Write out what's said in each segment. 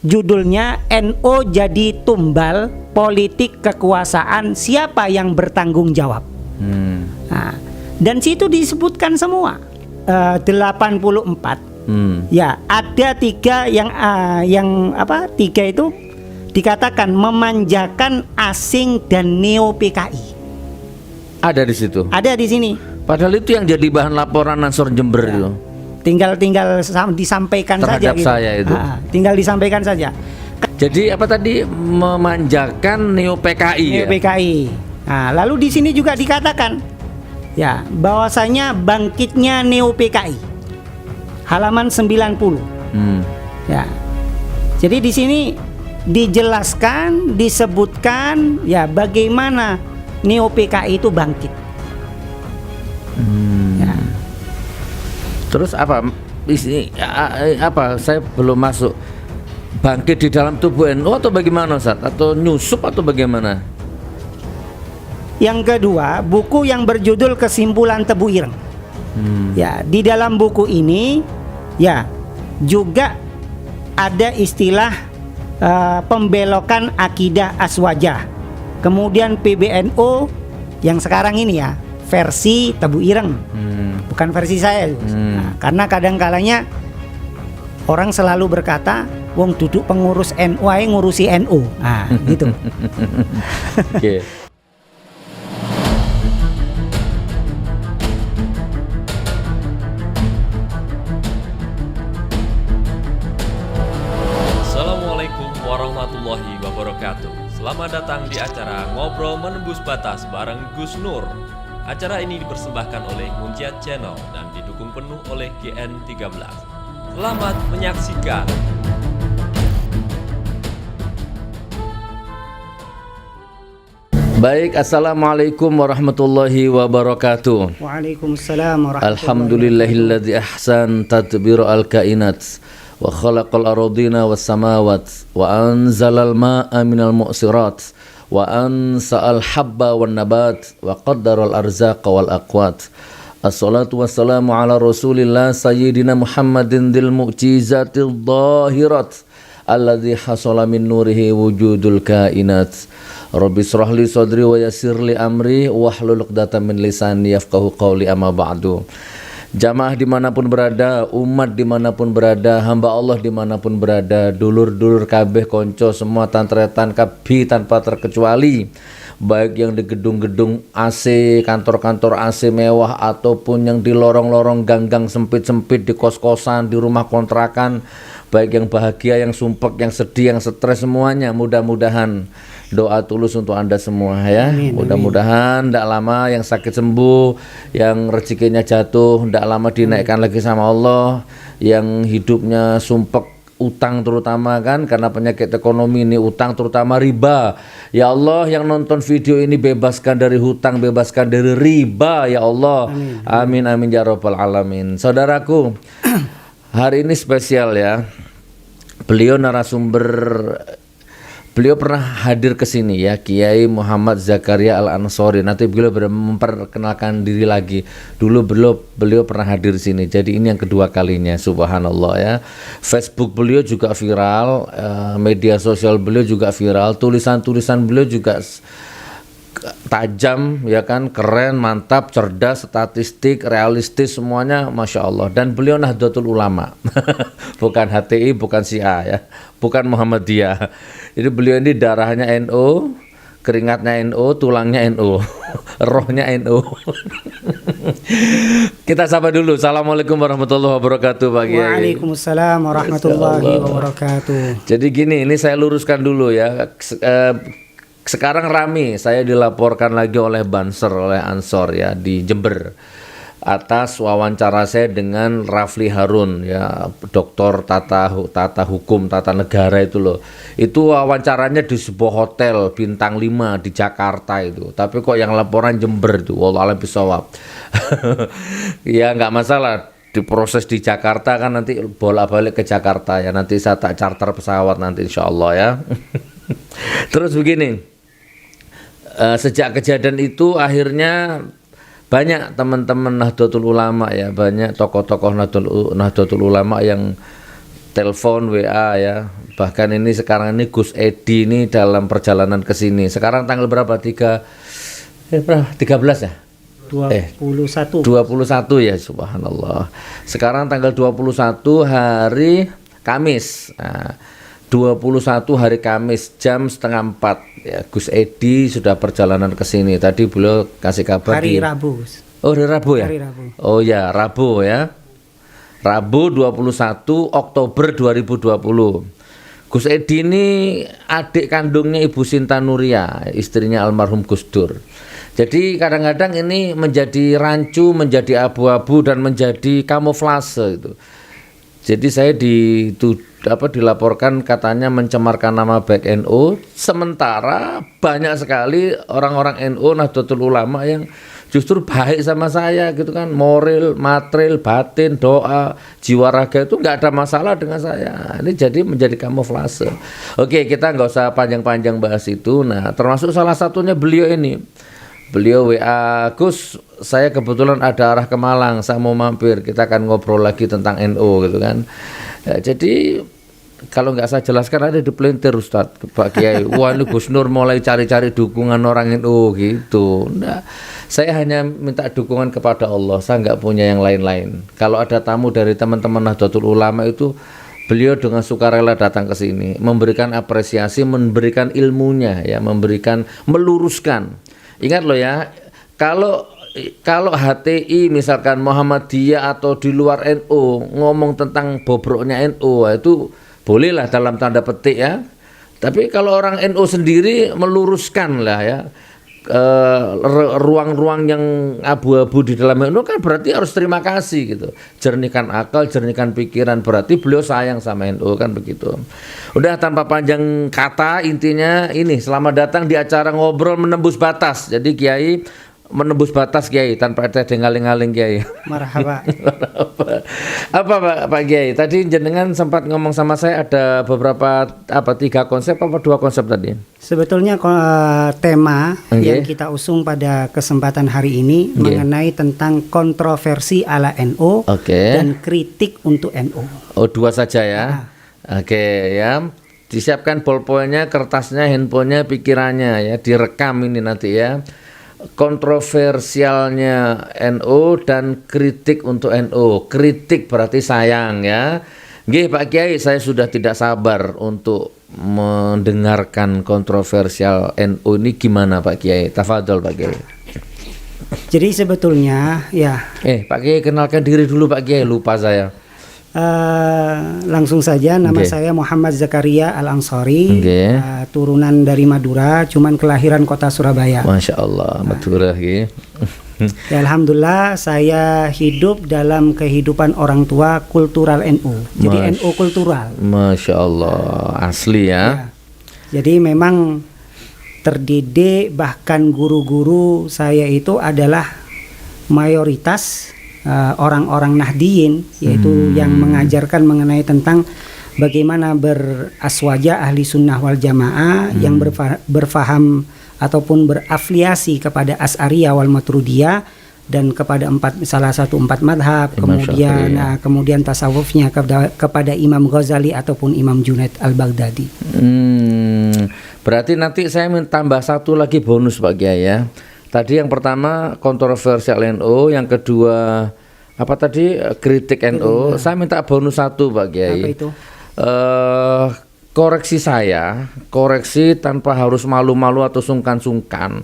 judulnya NO jadi tumbal politik kekuasaan, siapa yang bertanggung jawab. Nah, dan situ disebutkan semua 84. Ya, ada 3 tiga itu dikatakan memanjakan asing dan neo PKI. Ada di situ. Ada di sini. Padahal itu yang jadi bahan laporan Ansor Jember itu. Tinggal disampaikan saja. Terhadap saya itu. Tinggal disampaikan saja. Jadi apa tadi, memanjakan neo PKI. Neo PKI. Nah, lalu di sini juga dikatakan ya bahwasanya bangkitnya neo PKI. Halaman 90. Ya. Jadi di sini dijelaskan, disebutkan ya bagaimana neo PKI itu bangkit. Ya. Terus apa? Saya belum masuk. Bangkit di dalam tubuh NU atau bagaimana, Ustaz? Atau nyusup atau bagaimana? Yang kedua, buku yang berjudul Kesimpulan Tebu Ireng. Ya, di dalam buku ini ya juga ada istilah pembelokan akidah aswajah. Kemudian PBNU yang sekarang ini ya versi Tebu Ireng, bukan versi saya. Nah, karena kadang-kalanya orang selalu berkata, wong duduk pengurus NU ae ngurusi NU. Nah, gitu. Oke. Assalamualaikum warahmatullahi wabarakatuh. Selamat datang di acara Ngobrol Menembus Batas bareng Gus Nur. Acara ini dipersembahkan oleh Munjiat Channel dan didukung penuh oleh GN13. Selamat menyaksikan. Baik, assalamualaikum warahmatullahi wabarakatuh. Waalaikumsalam warahmatullahi Alhamdulillahilladzi ahsan tadbir al-kainat wa khalaqal ardina was samawat wa anzalal ma'a minal mu'sirat wa ansa'al habba wan nabat wa qaddaral arzaqa wal aqwat. Assalatu wassalamu ala rasulillah sayyidina Muhammadin dil mu'jizatil dhahirat alladzi hasala min nurihi wujudul kainat. Rabbi shrah li sadri wa yassir li amri wahlul 'uqdatam min lisani yafqahu qawli, amma ba'du. Jamaah dimanapun berada, umat dimanapun berada, hamba Allah dimanapun berada, dulur-dulur kabeh konco semua tantretan kabi tanpa terkecuali, baik yang di gedung-gedung AC, kantor-kantor AC mewah ataupun yang di lorong-lorong gang-gang sempit-sempit, di kos-kosan, di rumah kontrakan, baik yang bahagia, yang sumpek, yang sedih, yang stres, semuanya mudah-mudahan doa tulus untuk Anda semua ya. Mudah-mudahan tidak lama yang sakit sembuh, yang rezekinya jatuh tidak lama dinaikkan lagi sama Allah, yang hidupnya sumpek utang terutama kan karena penyakit ekonomi ini, utang terutama riba. Ya Allah, yang nonton video ini bebaskan dari hutang, bebaskan dari riba ya Allah. Amin amin ya rabbal alamin. Saudaraku, hari ini spesial ya. Beliau pernah hadir ke sini ya, Kiai Muhammad Zakaria Al-Ansori. Nanti beliau memperkenalkan diri lagi. Dulu beliau pernah hadir di sini. Jadi ini yang kedua kalinya, subhanallah ya. Facebook beliau juga viral, media sosial beliau juga viral, tulisan-tulisan beliau juga tajam ya kan, keren, mantap, cerdas, statistik, realistis, semuanya masya Allah. Dan beliau Nahdlatul Ulama, bukan HTI, bukan Syiah ya, bukan Muhammadiyah. Jadi beliau ini darahnya NU, keringatnya NU, tulangnya NU, rohnya NU. Kita sapa dulu. Assalamualaikum warahmatullahi wabarakatuh Pak Kiai. Waalaikumsalam warahmatullahi wabarakatuh. Jadi gini, ini saya luruskan dulu ya. Sekarang rame, saya dilaporkan lagi oleh Banser, oleh Ansor ya di Jember, atas wawancara saya dengan Rafli Harun ya, doktor tata hukum tata negara itu loh. Itu wawancaranya di sebuah hotel bintang 5 di Jakarta itu, tapi kok yang laporan Jember itu, wallahu a'lam bishawab. Ya nggak masalah, diproses di Jakarta kan, nanti bolak-balik ke Jakarta ya, nanti saya tak charter pesawat nanti insya Allah ya. Terus begini, sejak kejadian itu akhirnya banyak teman-teman Nahdlatul Ulama ya, banyak tokoh-tokoh Nahdlatul Ulama yang telepon, WA ya. Bahkan ini sekarang ini Gus Edi ini dalam perjalanan ke sini. Sekarang tanggal berapa? 13 ya? 21. 21 ya, subhanallah. Sekarang tanggal 21 hari Kamis. Nah, 21 hari Kamis jam 3:30 ya, Gus Edi sudah perjalanan ke sini. Tadi beliau kasih kabar Hari Rabu. Oh, hari Rabu ya? Hari Rabu. Oh ya, Rabu ya. Rabu 21 Oktober 2020. Gus Edi ini adik kandungnya Ibu Sinta Nuria, istrinya almarhum Gus Dur. Jadi kadang-kadang ini menjadi rancu, menjadi abu-abu dan menjadi kamuflase gitu. Jadi saya dilaporkan katanya mencemarkan nama baik NU, sementara banyak sekali orang-orang NU Nahdlatul Ulama yang justru baik sama saya gitu kan, moral, material, batin, doa, jiwa raga itu nggak ada masalah dengan saya. Ini jadi menjadi kamuflase. Oke, kita nggak usah panjang-panjang bahas itu. Nah, termasuk salah satunya beliau ini. Beliau WA, Gus, saya kebetulan ada arah ke Malang, saya mau mampir, kita akan ngobrol lagi tentang NU gitu kan. Ya, jadi kalau nggak saya jelaskan ada di pelintir Ustadz, Pak Kiai. Wah, ini Gus Nur mulai cari-cari dukungan orang NU gitu. Nah, saya hanya minta dukungan kepada Allah, saya nggak punya yang lain-lain. Kalau ada tamu dari teman-teman Nahdlatul Ulama itu, beliau dengan sukarela datang ke sini, memberikan apresiasi, memberikan ilmunya, ya, meluruskan. Ingat loh ya, kalau HTI misalkan Muhammadiyah atau di luar NU ngomong tentang bobroknya NU, itu bolehlah dalam tanda petik ya. Tapi kalau orang NU sendiri meluruskan lah ya, ruang-ruang yang abu-abu di dalam NU, kan berarti harus terima kasih gitu. Jernihkan akal, jernihkan pikiran, berarti beliau sayang sama NU kan begitu. Udah tanpa panjang kata, intinya ini, selamat datang di acara Ngobrol Menembus Batas. Jadi Kiai menembus batas Kiai tanpa ada ngaling-ngaling Kiai. Marhaba. Apa Pak Kiai? Tadi jenengan sempat ngomong sama saya ada beberapa 3 konsep apa 2 konsep tadi? Sebetulnya tema yang kita usung pada kesempatan hari ini mengenai tentang kontroversi ala NU dan kritik untuk NU. Oh, 2 saja ya. Oke ya. Disiapkan bolpoinnya, kertasnya, handphonenya, pikirannya ya, direkam ini nanti ya. Kontroversialnya NU dan kritik untuk NU. Kritik berarti sayang ya. Nggih Pak Kiai, saya sudah tidak sabar untuk mendengarkan kontroversial NU ini gimana Pak Kiai. Tafadhol Pak Kiai. Jadi sebetulnya ya. Pak Kiai kenalkan diri dulu Pak Kiai, lupa saya. Langsung saja, nama saya Muhammad Zakaria Al-Ansori, turunan dari Madura, cuman kelahiran kota Surabaya. Masya Allah, Madura ya, Alhamdulillah saya hidup dalam kehidupan orang tua kultural NU. Jadi NU kultural. Masya Allah, asli ya. Jadi memang terdidik, bahkan guru-guru saya itu adalah mayoritas orang-orang Nahdiyin, yaitu yang mengajarkan mengenai tentang bagaimana beraswaja ahli sunnah wal jamaah, yang berfaham ataupun berafiliasi kepada Asy'ariyah wal Maturidiyah dan kepada salah satu 4 madhab, kemudian tasawufnya kepada Imam Ghazali ataupun Imam Junaid al-Baghdadi. Berarti nanti saya minta tambah 1 lagi bonus Pak Kiai ya. Tadi yang pertama kontroversial NU, yang kedua apa tadi kritik NU. Saya minta bonus 1 Pak Kiai. Apa itu? Koreksi tanpa harus malu-malu atau sungkan-sungkan.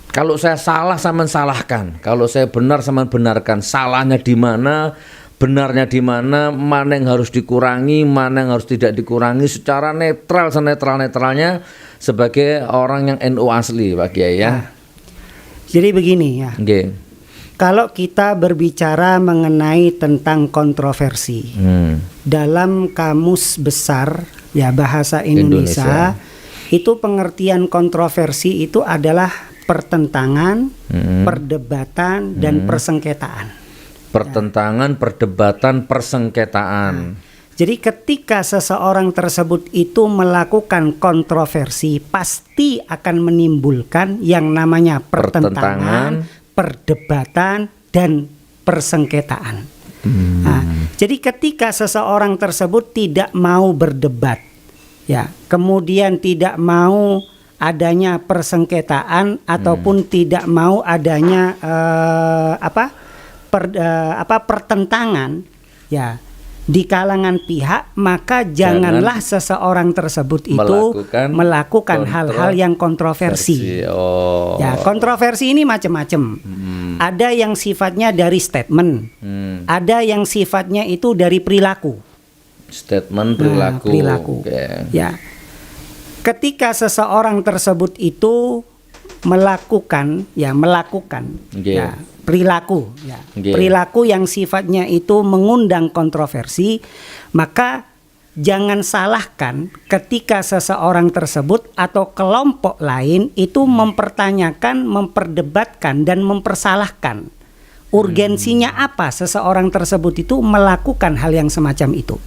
Kalau saya salah saya mensalahkan, kalau saya benar saya membenarkan. Salahnya di mana, benarnya di mana, mana yang harus dikurangi, mana yang harus tidak dikurangi secara netral, senetral-netralnya sebagai orang yang NU asli Pak Kiai ya. Jadi begini ya, kalau kita berbicara mengenai tentang kontroversi dalam kamus besar ya bahasa Indonesia, itu pengertian kontroversi itu adalah pertentangan, perdebatan, dan persengketaan. Pertentangan, perdebatan, persengketaan. Jadi ketika seseorang tersebut itu melakukan kontroversi, pasti akan menimbulkan yang namanya pertentangan, perdebatan, dan persengketaan. Nah, jadi ketika seseorang tersebut tidak mau berdebat, ya, kemudian tidak mau adanya persengketaan ataupun tidak mau adanya pertentangan, ya, di kalangan pihak, maka janganlah seseorang tersebut itu melakukan hal-hal yang kontroversi. Ya, kontroversi ini macam-macam. Ada yang sifatnya dari statement, ada yang sifatnya itu dari perilaku. Statement, perilaku. Perilaku. Okay. Ya, ketika seseorang tersebut itu melakukan, ya, ya, perilaku, ya, perilaku yang sifatnya itu mengundang kontroversi, maka jangan salahkan ketika seseorang tersebut atau kelompok lain itu mempertanyakan, memperdebatkan dan mempersalahkan urgensinya apa seseorang tersebut itu melakukan hal yang semacam itu.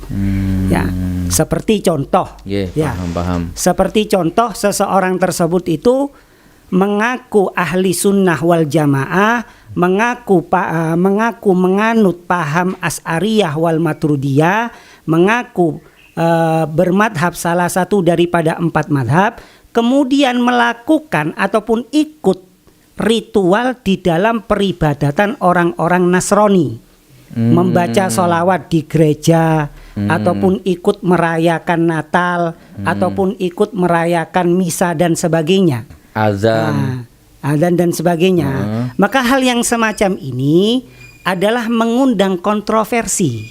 Ya, seperti contoh, ya, paham. Seperti contoh, seseorang tersebut itu mengaku ahli sunnah wal jamaah, mengaku menganut paham Asy'ariyah wal Maturidiyah, mengaku bermadhab salah satu daripada 4 madhab, kemudian melakukan ataupun ikut ritual di dalam peribadatan orang-orang Nasrani, membaca sholawat di gereja, ataupun ikut merayakan Natal, ataupun ikut merayakan misa dan sebagainya, azan dan sebagainya. Maka hal yang semacam ini adalah mengundang kontroversi.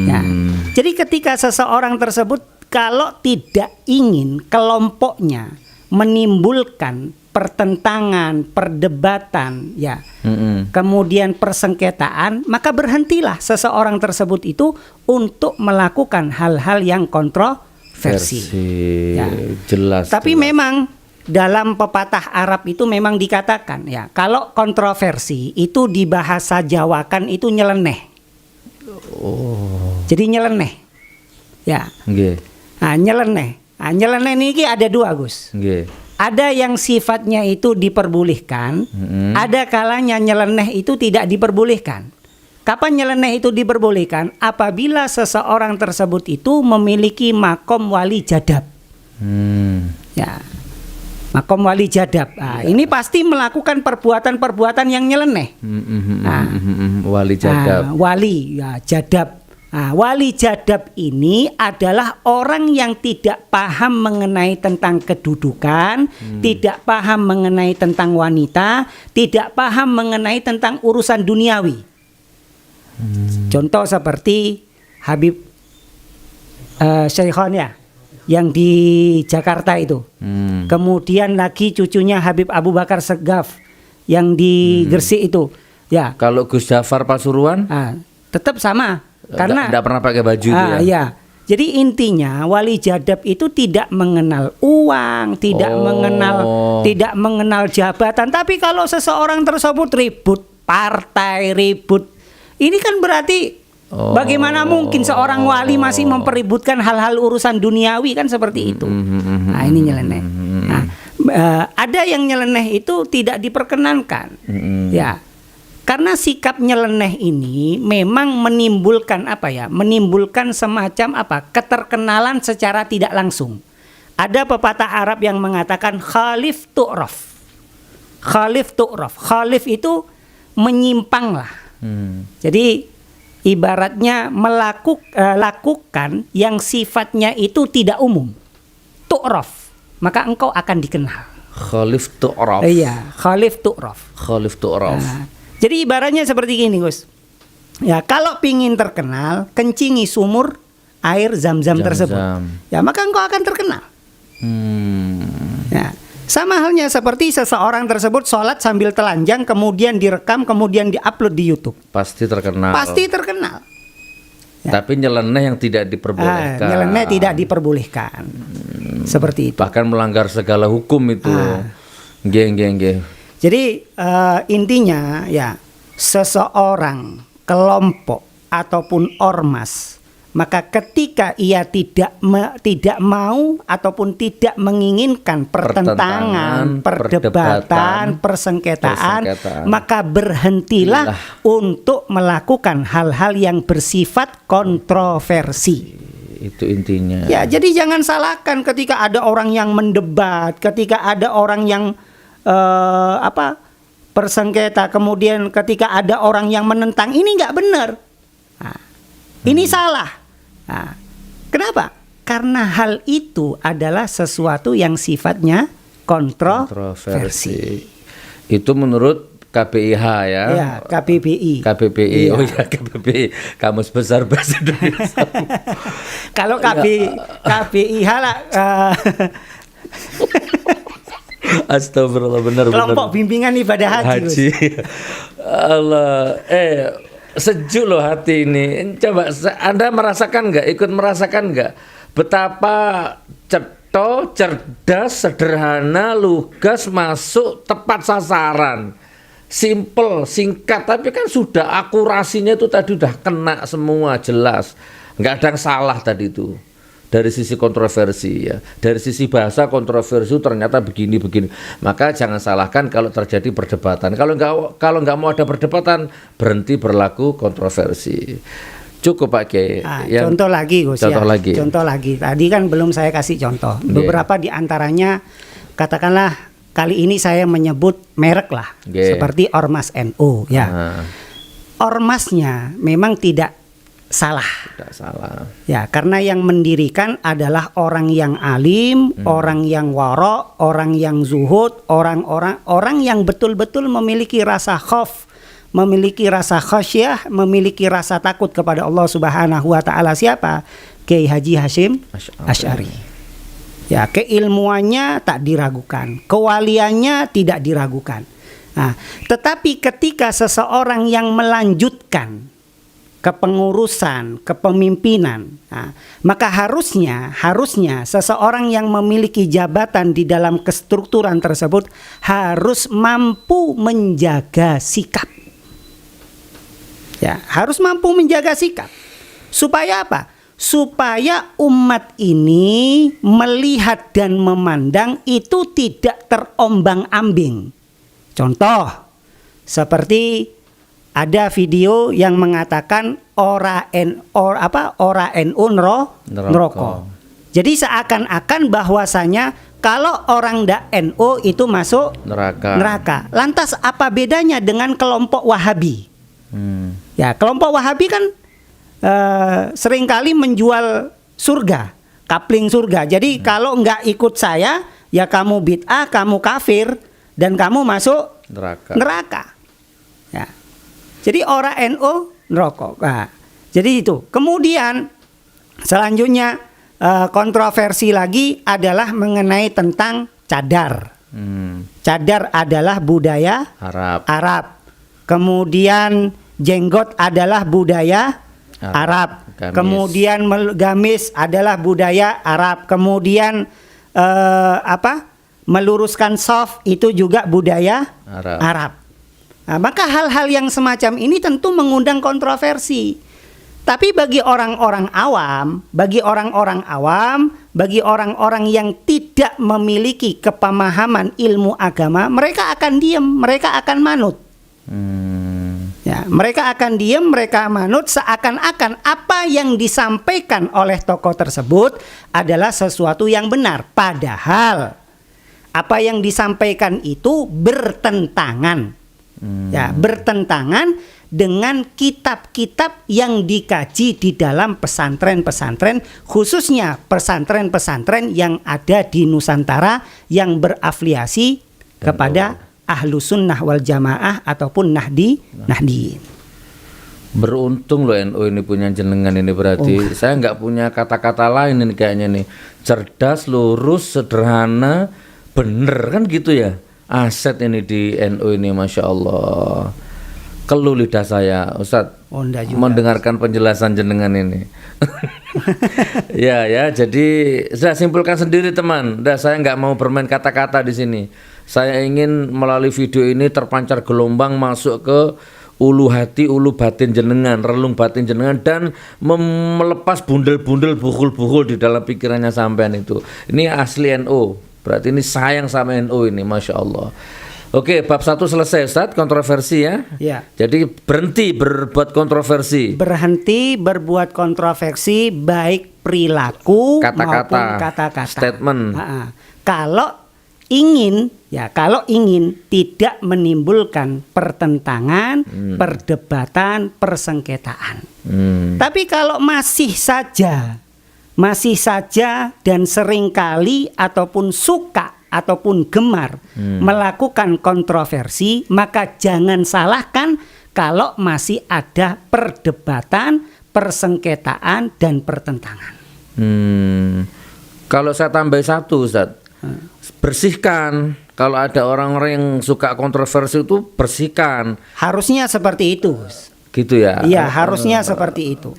Ya. Jadi ketika seseorang tersebut kalau tidak ingin kelompoknya menimbulkan pertentangan, perdebatan, ya, kemudian persengketaan, maka berhentilah seseorang tersebut itu untuk melakukan hal-hal yang kontroversi. Ya. Jelas. Tapi memang dalam pepatah Arab itu memang dikatakan, ya, kalau kontroversi itu di bahasa Jawakan itu nyeleneh. Jadi nyeleneh. Ya. Nah, nyeleneh. Nah, nyeleneh ini ada 2, Gus. Ada yang sifatnya itu diperbolehkan, ada kalanya nyeleneh itu tidak diperbolehkan. Kapan nyeleneh itu diperbolehkan? Apabila seseorang tersebut itu memiliki makom wali jadab. Ya, makom wali jadab. Nah, ini pasti melakukan perbuatan-perbuatan yang nyeleneh. Wali jadab. Wali, ya, jadab. Nah, wali jadab ini adalah orang yang tidak paham mengenai tentang kedudukan, tidak paham mengenai tentang wanita, tidak paham mengenai tentang urusan duniawi. Contoh seperti Habib Syekhon, ya, yang di Jakarta itu. Kemudian lagi cucunya Habib Abu Bakar Segaf yang di Gresik itu. Ya. Kalau Gus Jafar Pasuruan? Tetap sama. Karena tidak pernah pakai baju itu, ya. Ya. Jadi intinya wali jadab itu tidak mengenal uang, tidak mengenal jabatan. Tapi kalau seseorang tersebut ribut partai, ribut, ini kan berarti bagaimana mungkin seorang wali masih mempeributkan hal-hal urusan duniawi, kan seperti itu. Nah, ini nyeleneh. Nah, ada yang nyeleneh itu tidak diperkenankan. Ya. Karena sikap nyeleneh ini memang menimbulkan menimbulkan semacam keterkenalan secara tidak langsung. Ada pepatah Arab yang mengatakan khalif tu'raf. Khalif tu'raf. Khalif itu menyimpanglah. Jadi ibaratnya lakukan yang sifatnya itu tidak umum. Tu'raf, maka engkau akan dikenal. Khalif tu'raf. Iya, khalif tu'raf. Khalif tu'raf. Jadi ibaratnya seperti gini, Gus. Ya, kalau pingin terkenal, kencingi sumur air zam-zam tersebut. Ya, maka engkau akan terkenal. Ya, sama halnya seperti seseorang tersebut sholat sambil telanjang, kemudian direkam, kemudian diupload di YouTube. Pasti terkenal. Pasti terkenal. Ya. Tapi nyeleneh yang tidak diperbolehkan. Nyeleneh tidak diperbolehkan. Seperti itu. Bahkan melanggar segala hukum itu. Geng. Jadi intinya, ya, seseorang, kelompok ataupun ormas maka ketika ia tidak mau ataupun tidak menginginkan pertentangan, perdebatan, persengketaan, maka berhentilah untuk melakukan hal-hal yang bersifat kontroversi. Itu intinya. Ya, jadi jangan salahkan ketika ada orang yang mendebat, ketika ada orang yang persengketa, kemudian ketika ada orang yang menentang, ini nggak benar. Nah, ini salah. Nah, kenapa? Karena hal itu adalah sesuatu yang sifatnya kontroversi. Itu menurut KPIH ya. Ya, KPPI. KPPI. Iya. Oh ya, KPPI. Kamus Besar Bahasa Indonesia. Kalau KPIH lah Astagfirullah, benar. kelompok bimbingan ibadah haji. Allah, sejuk loh hati ini. Coba Anda merasakan nggak? Ikut merasakan nggak? Betapa cerdas, sederhana, lugas, masuk tepat sasaran, simple, singkat. Tapi kan sudah akurasinya itu tadi udah kena semua, jelas. Nggak ada yang salah tadi itu. Dari sisi kontroversi ya, dari sisi bahasa kontroversi ternyata begini. Maka jangan salahkan kalau terjadi perdebatan. Kalau nggak mau ada perdebatan, berhenti berlaku kontroversi. Cukup Pak Kiai. Contoh lagi Gus. Contoh lagi. Tadi kan belum saya kasih contoh. Beberapa di antaranya, katakanlah kali ini saya menyebut merek lah, seperti Ormas NU ya. Ormasnya memang tidak salah. Ya, karena yang mendirikan adalah orang yang alim, orang yang warok, orang yang zuhud, orang yang betul-betul memiliki rasa khauf, memiliki rasa khasyah, memiliki rasa takut kepada Allah Subhanahu wa taala. Siapa? Kiai Haji Hashim Asy'ari. Ya, keilmuannya tak diragukan, kewaliannya tidak diragukan. Nah, tetapi ketika seseorang yang melanjutkan kepengurusan, kepemimpinan, nah, maka harusnya seseorang yang memiliki jabatan di dalam kestrukturan tersebut harus mampu menjaga sikap. Ya, harus mampu menjaga sikap. Supaya apa? Supaya umat ini melihat dan memandang itu tidak terombang-ambing. Contoh seperti ada video yang mengatakan ora NU neraka. Jadi seakan-akan bahwasanya kalau orang ndak NU itu masuk neraka. Lantas apa bedanya dengan kelompok Wahabi? Ya, kelompok Wahabi kan seringkali menjual surga, kapling surga. Jadi kalau nggak ikut saya, ya kamu bid'ah, kamu kafir, dan kamu masuk neraka. Ya. Jadi orang NU neraka. Nah, jadi itu. Kemudian selanjutnya kontroversi lagi adalah mengenai tentang cadar. Cadar adalah budaya Arab. Kemudian jenggot adalah budaya Arab. Kemudian gamis adalah budaya Arab. Kemudian meluruskan shaf itu juga budaya Arab. Nah, maka hal-hal yang semacam ini tentu mengundang kontroversi. Tapi bagi orang-orang awam, bagi orang-orang yang tidak memiliki kepemahaman ilmu agama, mereka akan diam, mereka akan manut. Ya, mereka akan diam, mereka manut, seakan-akan apa yang disampaikan oleh tokoh tersebut adalah sesuatu yang benar. Padahal apa yang disampaikan itu bertentangan. Ya, bertentangan dengan kitab-kitab yang dikaji di dalam pesantren-pesantren, khususnya pesantren-pesantren yang ada di Nusantara yang berafiliasi kepada Ahlus Sunnah wal Jamaah ataupun Nahdiyin. Beruntung loh NU ini punya jenengan ini, berarti saya nggak punya kata-kata lain ini kayaknya nih. Cerdas, lurus, sederhana, bener kan gitu ya. Aset ini di NU ini, Masya Allah. Keluh lidah saya Ustadz mendengarkan penjelasan jenengan ini. ya jadi saya simpulkan sendiri teman. Saya nggak mau bermain kata-kata di sini. Saya ingin melalui video ini terpancar gelombang masuk ke ulu hati, ulu batin jenengan, relung batin jenengan, dan melepas bundel-bundel buhul-buhul di dalam pikirannya sampean itu. Ini asli NU. Berarti ini sayang sama NU ini, Masya Allah. Oke, bab 1 selesai Ustaz, kontroversi ya. Ya. Jadi berhenti berbuat kontroversi. Berhenti berbuat kontroversi baik perilaku Kata-kata, maupun kata-kata. statement. Kalau ingin tidak menimbulkan pertentangan, perdebatan, persengketaan. Tapi kalau masih saja dan seringkali ataupun suka ataupun gemar melakukan kontroversi, maka jangan salahkan kalau masih ada perdebatan, persengketaan, dan pertentangan. Kalau saya tambah satu Ustaz, bersihkan. Kalau ada orang-orang yang suka kontroversi itu bersihkan. Harusnya seperti itu. Gitu ya? Iya, harusnya seperti itu.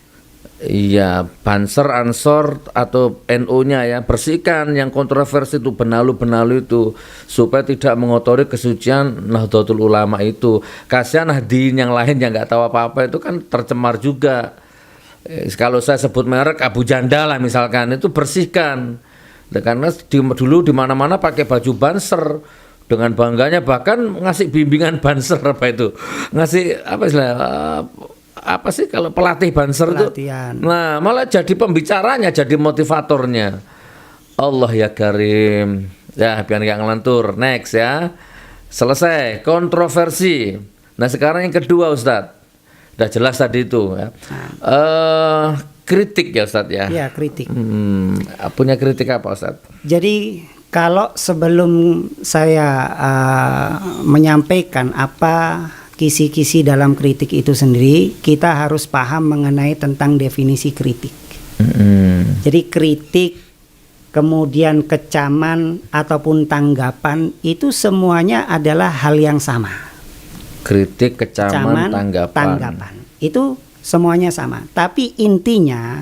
Iya, Banser, Ansor atau NU-nya ya, bersihkan yang kontroversi itu, benalu-benalu itu, supaya tidak mengotori kesucian Nahdlatul Ulama itu. Kasihan Nahdien yang lain yang nggak tahu apa-apa itu kan tercemar juga. Kalau saya sebut merek Abu Janda lah misalkan, itu bersihkan. Karena dulu di mana-mana pakai baju Banser dengan bangganya, bahkan ngasih bimbingan Banser apa itu, ngasih apa istilah apa sih kalau pelatih Banser itu, nah malah jadi pembicaranya, jadi motivatornya. Allah ya Karim, ya biar nggak ngelantur. Next ya, selesai kontroversi. Nah sekarang yang kedua Ustadz, udah jelas tadi itu ya. Kritik ya Ustadz ya. Iya, kritik. Punya kritik apa Ustadz? Jadi kalau sebelum saya menyampaikan apa kisi-kisi dalam kritik itu sendiri, kita harus paham mengenai tentang definisi kritik. Jadi kritik, kemudian kecaman ataupun tanggapan itu semuanya adalah hal yang sama. Kritik, kecaman, tanggapan. Itu semuanya sama. Tapi intinya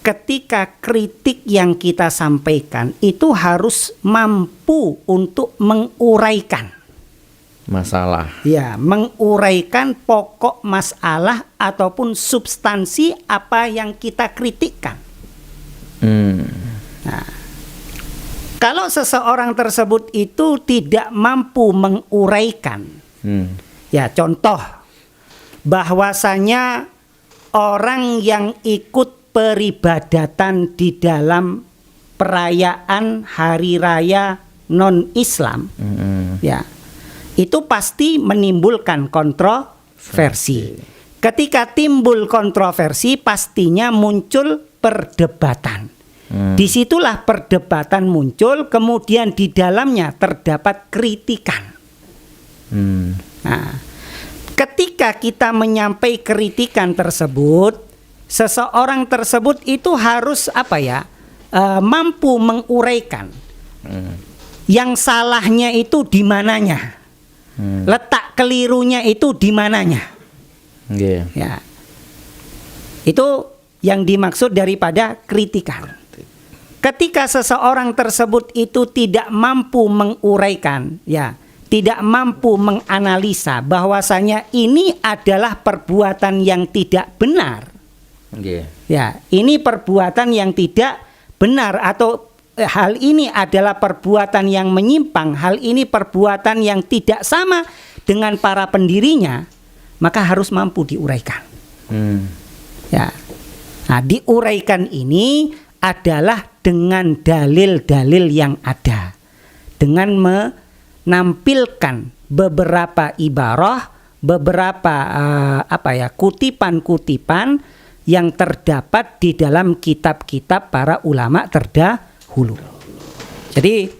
ketika kritik yang kita sampaikan itu harus mampu untuk menguraikan masalah. Ya, menguraikan pokok masalah ataupun substansi apa yang kita kritikkan. Nah, kalau seseorang tersebut itu tidak mampu menguraikan, ya contoh bahwasanya orang yang ikut peribadatan di dalam perayaan hari raya non-Islam, ya itu pasti menimbulkan kontroversi. Ketika timbul kontroversi, pastinya muncul perdebatan. Disitulah perdebatan muncul, kemudian di dalamnya terdapat kritikan. Nah, ketika kita menyampai kritikan tersebut, seseorang tersebut itu harus mampu menguraikan. Yang salahnya itu di mananya. Letak kelirunya itu di mananya. Ya. Itu yang dimaksud daripada kritikan. Ketika seseorang tersebut itu tidak mampu menguraikan, ya, tidak mampu menganalisa bahwasanya ini adalah perbuatan yang tidak benar. Ya, ini perbuatan yang tidak benar, atau hal ini adalah perbuatan yang menyimpang, hal ini perbuatan yang tidak sama dengan para pendirinya, maka harus mampu diuraikan. Ya. Nah, diuraikan ini adalah dengan dalil-dalil yang ada, dengan menampilkan beberapa ibarah, beberapa kutipan-kutipan yang terdapat di dalam kitab-kitab para ulama terdahulu. Jadi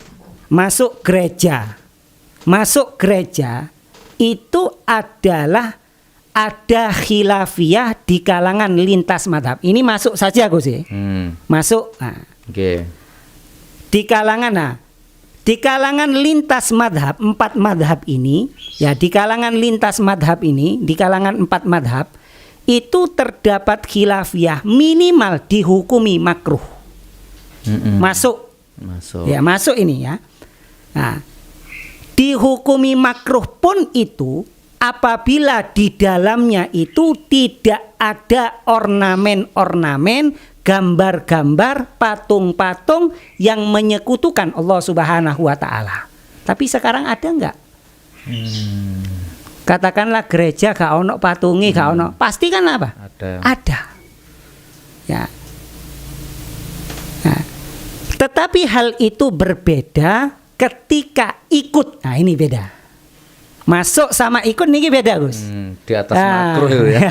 masuk gereja itu adalah ada khilafiyah di kalangan lintas madhab. Ini masuk saja Gus ya. Masuk. Nah. Di kalangan lintas madhab, 4 madhab ini, ya, di kalangan lintas madhab ini, di kalangan 4 madhab itu terdapat khilafiyah, minimal dihukumi makruh. Masuk. Ya, masuk ini ya. Nah, dihukumi makruh pun itu apabila di dalamnya itu tidak ada ornamen-ornamen, gambar-gambar, patung-patung yang menyekutukan Allah Subhanahu wa taala. Tapi sekarang ada enggak? Katakanlah gereja gak ono patungi, gak ono. Pasti kan apa? Ada. Ya. Nah, tetapi hal itu berbeda ketika ikut. Nah, ini beda. Masuk sama ikut nih beda, Gus. Di atas makruh itu ya.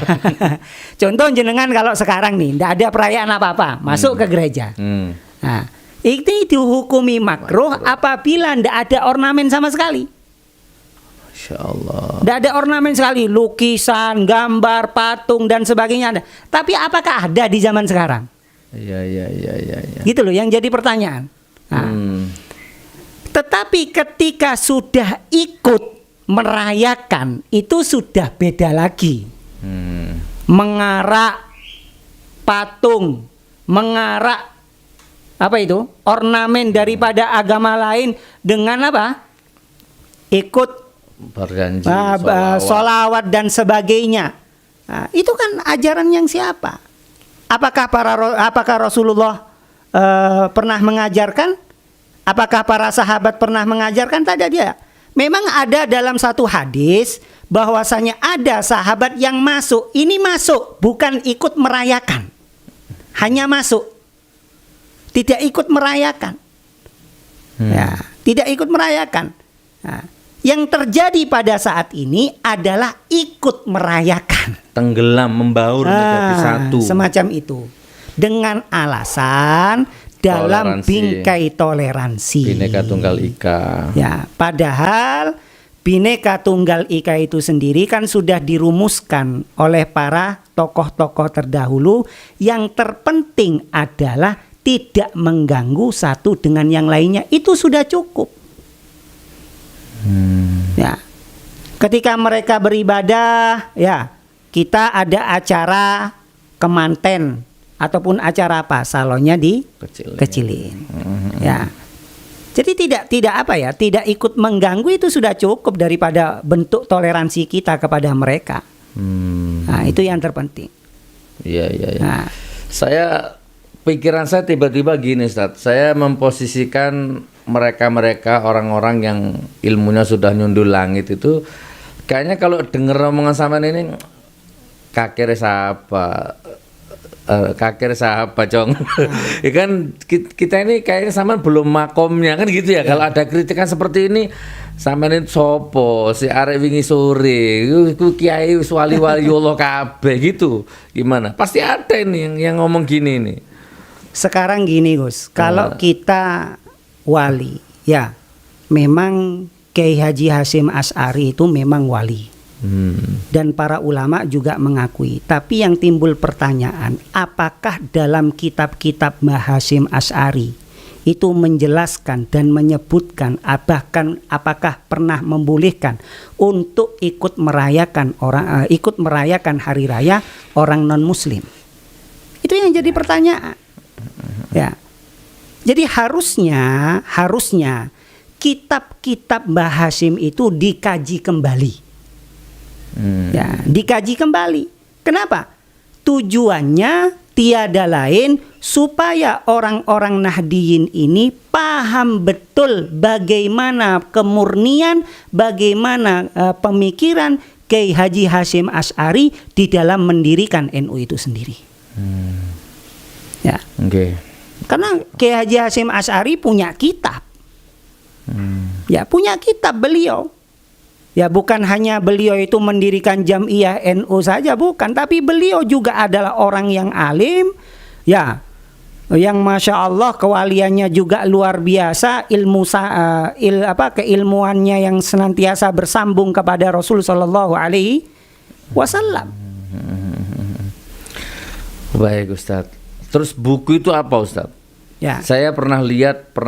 Contoh jenengan kalau sekarang nih tidak ada perayaan apa-apa, masuk ke gereja. Nah, ini dihukumi makruh apabila tidak ada ornamen sama sekali. Masya Allah. Tidak ada ornamen sekali, lukisan, gambar, patung dan sebagainya ada. Tapi apakah ada di zaman sekarang? Iya. Gitu loh yang jadi pertanyaan. Nah, tetapi ketika sudah ikut merayakan itu sudah beda lagi. Mengarak patung, mengarak apa itu? Ornamen daripada agama lain dengan apa? Ikut berjanji, sholawat dan sebagainya. Nah, itu kan ajaran yang siapa? Apakah Rasulullah pernah mengajarkan? Apakah para sahabat pernah mengajarkan? Tidak dia. Memang ada dalam satu hadis bahwasanya ada sahabat yang masuk. Ini masuk bukan ikut merayakan. Hanya masuk. Tidak ikut merayakan. Ya, tidak ikut merayakan. Nah, yang terjadi pada saat ini adalah ikut merayakan. Tenggelam, membaur menjadi satu. Semacam itu. Dengan alasan dalam bingkai toleransi. Bhinneka Tunggal Ika. Ya, padahal Bhinneka Tunggal Ika itu sendiri kan sudah dirumuskan oleh para tokoh-tokoh terdahulu. Yang terpenting adalah tidak mengganggu satu dengan yang lainnya. Itu sudah cukup. Ya, ketika mereka beribadah, ya kita ada acara kemanten ataupun acara apa, salonnya dikecilin. Ya. Jadi tidak ikut mengganggu itu sudah cukup daripada bentuk toleransi kita kepada mereka. Nah, itu yang terpenting. Iya. Nah, pikiran saya tiba-tiba gini, Ustaz. Saya memposisikan mereka orang-orang yang ilmunya sudah nyundul langit itu, kayaknya kalau dengar omongan sama ini kakek siapa cong. Ya kan kita ini kayaknya sama belum makomnya kan gitu ya. Kalau ada kritikan seperti ini sama ini sopo si arek wingi sore iku kiai wali Allah kabeh gitu. Gimana? Pasti ada ini yang ngomong gini nih. Sekarang gini Gus, kalau kita wali, ya memang Kiai Haji Hasyim Asy'ari itu memang wali. Dan para ulama juga mengakui. Tapi yang timbul pertanyaan, apakah dalam kitab-kitab Mbah Hasyim Asy'ari itu menjelaskan dan menyebutkan, bahkan apakah pernah membolehkan untuk ikut merayakan hari raya orang non muslim? Itu yang jadi pertanyaan. Ya. Jadi harusnya kitab-kitab Mbah Hasyim itu dikaji kembali. Ya, dikaji kembali. Kenapa? Tujuannya tiada lain supaya orang-orang Nahdiyin ini paham betul bagaimana kemurnian, bagaimana pemikiran Kiai Haji Hasyim Asy'ari di dalam mendirikan NU itu sendiri. Ya. Okay. Karena Kiai Haji Hasyim Asy'ari punya kitab. Ya, punya kitab beliau. Ya, bukan hanya beliau itu mendirikan Jam'iyah NU saja, bukan, tapi beliau juga adalah orang yang alim, ya, yang masya Allah kewaliannya juga luar biasa, keilmuannya yang senantiasa bersambung kepada Rasul Shallallahu Alaihi Wasallam. Baik Ustadz. Terus buku itu apa Ustadz? Ya. Saya pernah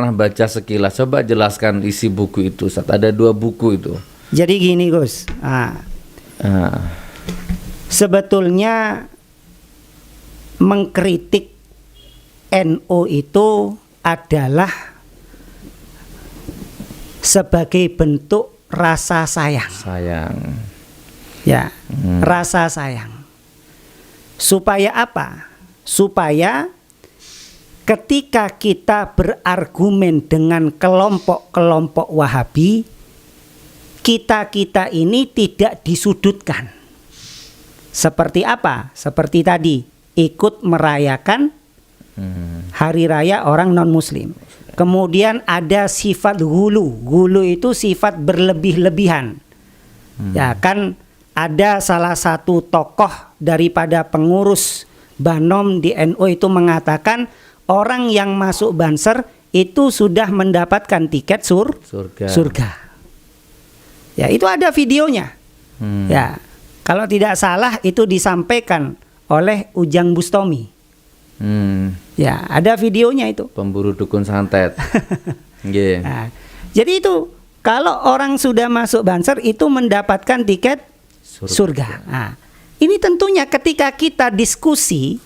baca sekilas. Coba jelaskan isi buku itu Ustadz. Ada 2 buku itu. Jadi gini Gus, sebetulnya mengkritik NU itu adalah sebagai bentuk rasa sayang. Ya, rasa sayang. Supaya apa? Supaya ketika kita berargumen dengan kelompok-kelompok Wahabi, kita ini tidak disudutkan. Seperti apa? Seperti tadi, ikut merayakan hari raya orang non-muslim. Kemudian ada sifat gulu. Gulu itu sifat berlebih-lebihan. Ya kan, ada salah satu tokoh daripada pengurus Banom di NU itu mengatakan orang yang masuk Banser itu sudah mendapatkan tiket surga. Ya, itu ada videonya. Ya, kalau tidak salah itu disampaikan oleh Ujang Bustomi. Ya, ada videonya itu. Pemburu dukun santet. Yeah. Nah, jadi itu kalau orang sudah masuk Banser itu mendapatkan tiket surga. Nah, ini tentunya ketika kita diskusi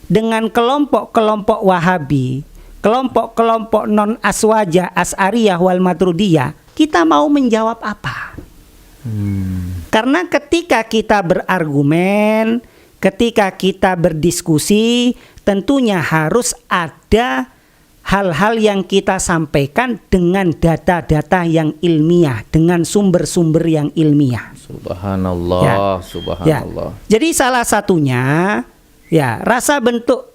dengan kelompok-kelompok Wahabi, kelompok-kelompok non Aswaja, As'ariyah wal Maturidiyah, kita mau menjawab apa? Karena ketika kita berargumen, ketika kita berdiskusi, tentunya harus ada hal-hal yang kita sampaikan dengan data-data yang ilmiah, dengan sumber-sumber yang ilmiah. Subhanallah, Ya. subhanallah. Ya. Jadi salah satunya, ya, rasa bentuk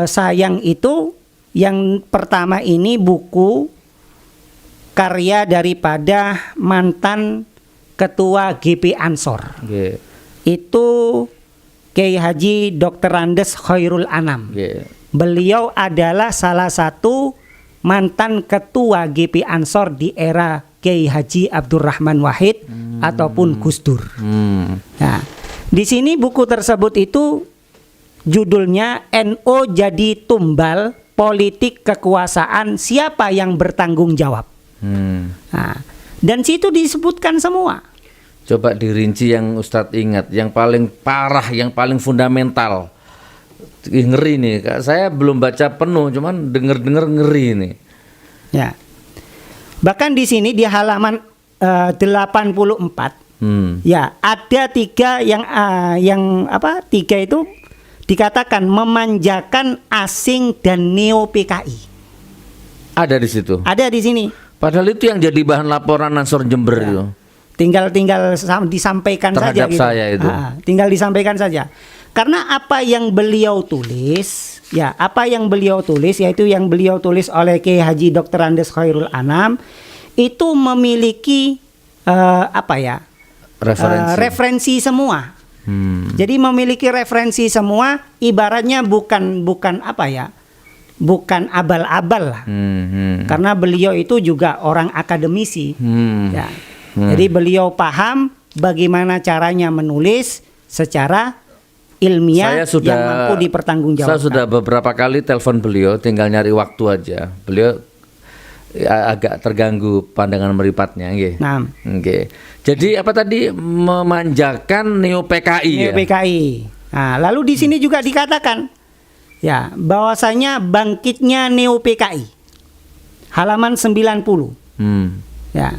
sayang itu yang pertama ini buku karya daripada mantan ketua GP Ansor. Yeah. Itu Kiai Haji Dr. Andes Khairul Anam. Yeah. Beliau adalah salah satu mantan ketua GP Ansor di era Kiai Haji Abdurrahman Wahid ataupun Gus Dur. Nah, di sini buku tersebut itu judulnya NU jadi tumbal politik kekuasaan, siapa yang bertanggung jawab. Nah, dan situ disebutkan semua. Coba dirinci yang Ustadz ingat, yang paling parah, yang paling fundamental. Ngeri nih, saya belum baca penuh, cuman denger ngeri nih. Ya. Bahkan di sini di halaman 84, ya ada tiga tiga itu dikatakan memanjakan asing dan neo PKI. Ada di situ. Ada di sini. Padahal itu yang jadi bahan laporan Ansor Jember itu. Tinggal disampaikan terhadap saja. Gitu. Saya itu. Tinggal disampaikan saja. Karena apa yang beliau tulis, ya apa yang beliau tulis, yaitu yang beliau tulis oleh Kiai Haji Dr. Andes Khairul Anam, itu memiliki referensi semua. Jadi memiliki referensi semua, ibaratnya bukan abal-abal lah. Karena beliau itu juga orang akademisi. Ya. Jadi beliau paham bagaimana caranya menulis secara ilmiah yang mampu dipertanggungjawabkan. Saya sudah beberapa kali telepon beliau, tinggal nyari waktu aja. Beliau agak terganggu pandangan meripatnya, nggih. Nah, nggih. Jadi apa tadi, memanjakan neo PKI. Neo PKI. Nah, lalu di sini juga dikatakan, ya, bahwasanya bangkitnya neo PKI. Halaman 90. Ya.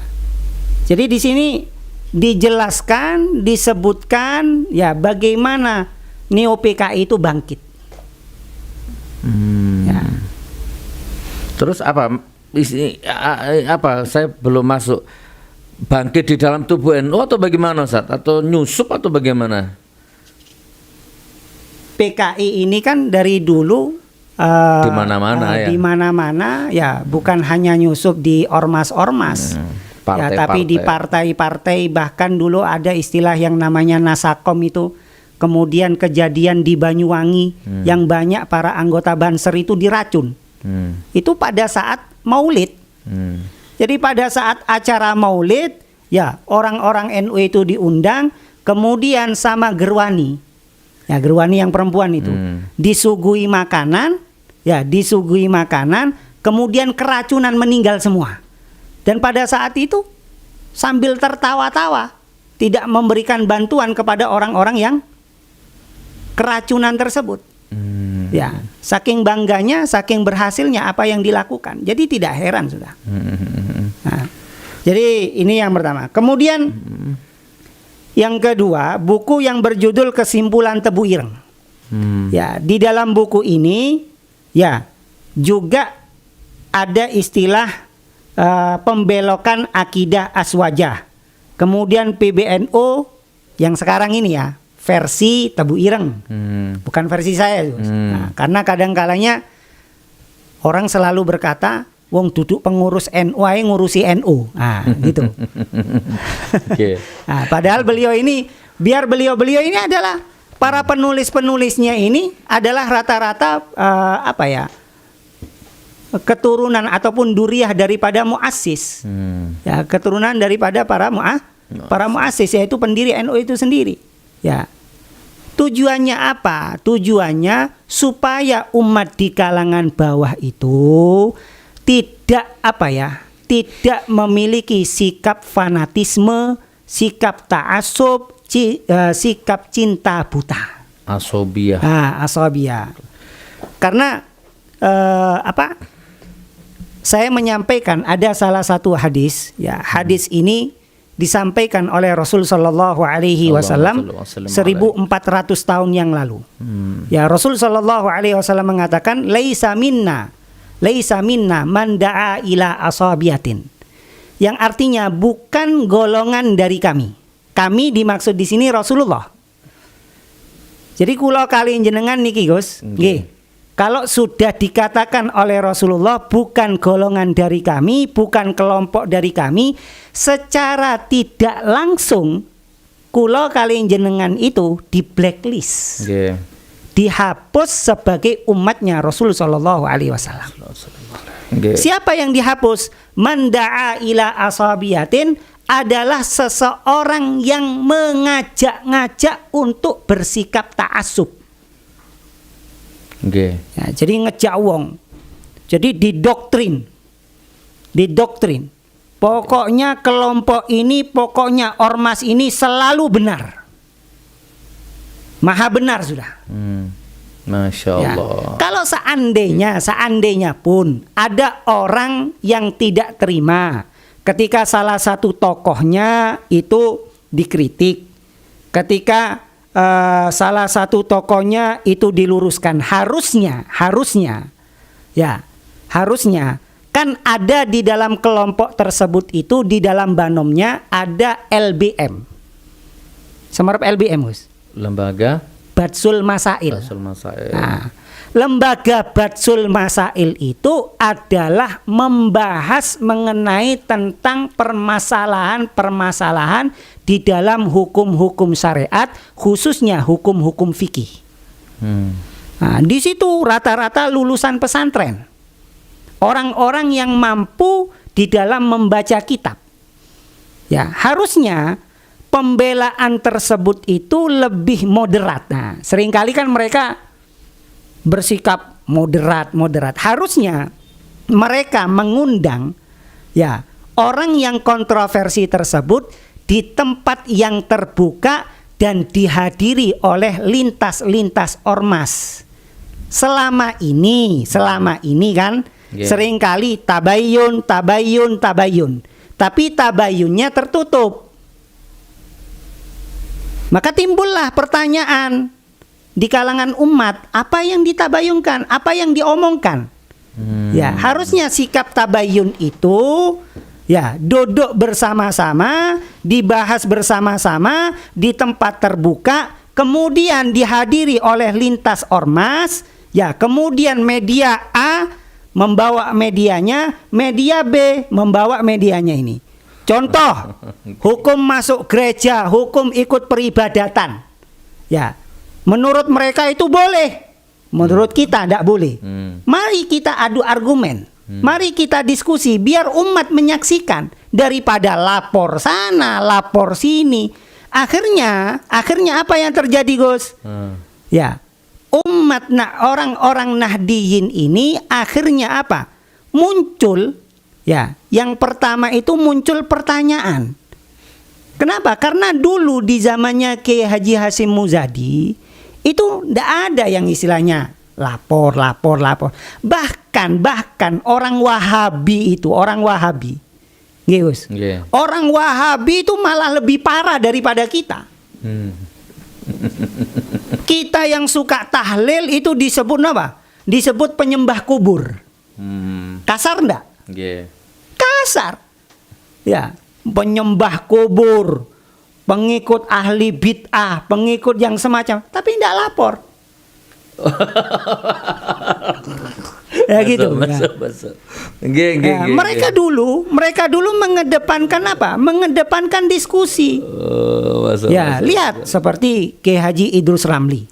Jadi di sini dijelaskan, disebutkan, ya, bagaimana neo PKI itu bangkit. Ya. Terus apa? Saya belum masuk. Bangkit di dalam tubuh NU atau bagaimana, Ustaz? Atau nyusup atau bagaimana? PKI ini kan dari dulu di mana-mana ya. Di mana-mana, ya, bukan hanya nyusup di ormas-ormas. Ya, tapi di partai-partai, bahkan dulu ada istilah yang namanya Nasakom itu. Kemudian kejadian di Banyuwangi yang banyak para anggota Banser itu diracun. Itu pada saat Maulid. Jadi pada saat acara Maulid, ya, orang-orang NU itu diundang, kemudian sama Gerwani. Ya, Gerwani yang perempuan itu disuguhi makanan, kemudian keracunan, meninggal semua. Dan pada saat itu sambil tertawa-tawa, tidak memberikan bantuan kepada orang-orang yang keracunan tersebut. Ya, saking bangganya, saking berhasilnya apa yang dilakukan. Jadi tidak heran sudah. Nah, jadi ini yang pertama. Kemudian Yang kedua, buku yang berjudul Kesimpulan Tebu Ireng. Ya, di dalam buku ini ya juga ada istilah pembelokan akidah aswajah. Kemudian PBNU yang sekarang ini ya, versi Tebu Ireng. Bukan versi saya, Gus. Nah, karena kadang-kalanya orang selalu berkata, wong duduk pengurus NU ae ngurusi NU. Nah, gitu. Oke. Nah, padahal beliau ini, biar beliau ini adalah para penulis-penulisnya ini adalah rata-rata keturunan ataupun duriyah daripada muassis. Ya, keturunan daripada para muassis, yaitu pendiri NU itu sendiri. Ya. Tujuannya apa? Tujuannya supaya umat di kalangan bawah itu tidak tidak memiliki sikap fanatisme, sikap ta'assub, sikap cinta buta. Asobiyah. Asobiyah. Karena saya menyampaikan ada salah satu hadis, ya, hadis ini disampaikan oleh Rasul Shallallahu Alaihi Wasallam 1400 tahun yang lalu. Ya, Rasul Shallallahu Alaihi Wasallam mengatakan, laisa minna man da'a ila asabiyatin. Yang artinya bukan golongan dari kami. Kami dimaksud di sini Rasulullah. Jadi kula kalian jenengan niki Gus, nggih. Kalau sudah dikatakan oleh Rasulullah bukan golongan dari kami, bukan kelompok dari kami, secara tidak langsung kula kalian jenengan itu di blacklist. Dihapus sebagai umatnya Rasul Shallallahu Alaihi Wasallam. Siapa yang dihapus? Man da'a ila asabiyatin adalah seseorang yang mengajak-ngajak untuk bersikap ta'assub. Ya, jadi ngejak wong. Jadi didoktrin. Pokoknya kelompok ini, pokoknya ormas ini selalu benar. Maha benar sudah. Masya Allah. Ya. Kalau seandainya pun ada orang yang tidak terima ketika salah satu tokohnya itu dikritik, ketika salah satu tokohnya itu diluruskan, harusnya kan ada di dalam kelompok tersebut itu, di dalam banomnya ada LBM. Semerap LBM, Gus. Lembaga Batsul Masail. Nah, lembaga Batsul Masail itu adalah membahas mengenai tentang permasalahan-permasalahan di dalam hukum-hukum syariat, khususnya hukum-hukum fikih. Nah, di situ rata-rata lulusan pesantren, orang-orang yang mampu di dalam membaca kitab. Ya, harusnya pembelaan tersebut itu lebih moderat. Nah, seringkali kan mereka bersikap moderat. Harusnya mereka mengundang ya orang yang kontroversi tersebut di tempat yang terbuka dan dihadiri oleh lintas ormas. Selama ini kan seringkali tabayun. Tapi tabayunnya tertutup. Maka timbullah pertanyaan di kalangan umat, apa yang ditabayunkan, apa yang diomongkan. Ya, harusnya sikap tabayun itu ya duduk bersama-sama, dibahas bersama-sama di tempat terbuka, kemudian dihadiri oleh lintas ormas, ya, kemudian media A membawa medianya, media B membawa medianya ini. Contoh, hukum masuk gereja, hukum ikut peribadatan. Ya, menurut mereka itu boleh, menurut kita tidak boleh. Mari kita adu argumen, mari kita diskusi, biar umat menyaksikan daripada lapor sana, lapor sini. Akhirnya apa yang terjadi, Gus? Ya, umat orang-orang Nahdiyin ini akhirnya apa? Muncul. Ya, yang pertama itu muncul pertanyaan. Kenapa? Karena dulu di zamannya Kiai Haji Hasyim Muzadi itu tidak ada yang istilahnya lapor. Bahkan orang Wahabi Nggih, Gus. Nggih. Orang Wahabi itu malah lebih parah daripada kita. Kita yang suka tahlil itu disebut apa? Disebut penyembah kubur. Kasar enggak? Nggih. Kasar. Ya, penyembah kubur, pengikut ahli bid'ah, pengikut yang semacam, tapi enggak lapor. Ya gitu. Masuk. Nggih. Mereka dulu mengedepankan apa? Mengedepankan diskusi. Masuk. Lihat seperti Kiai Haji Idrus Ramli.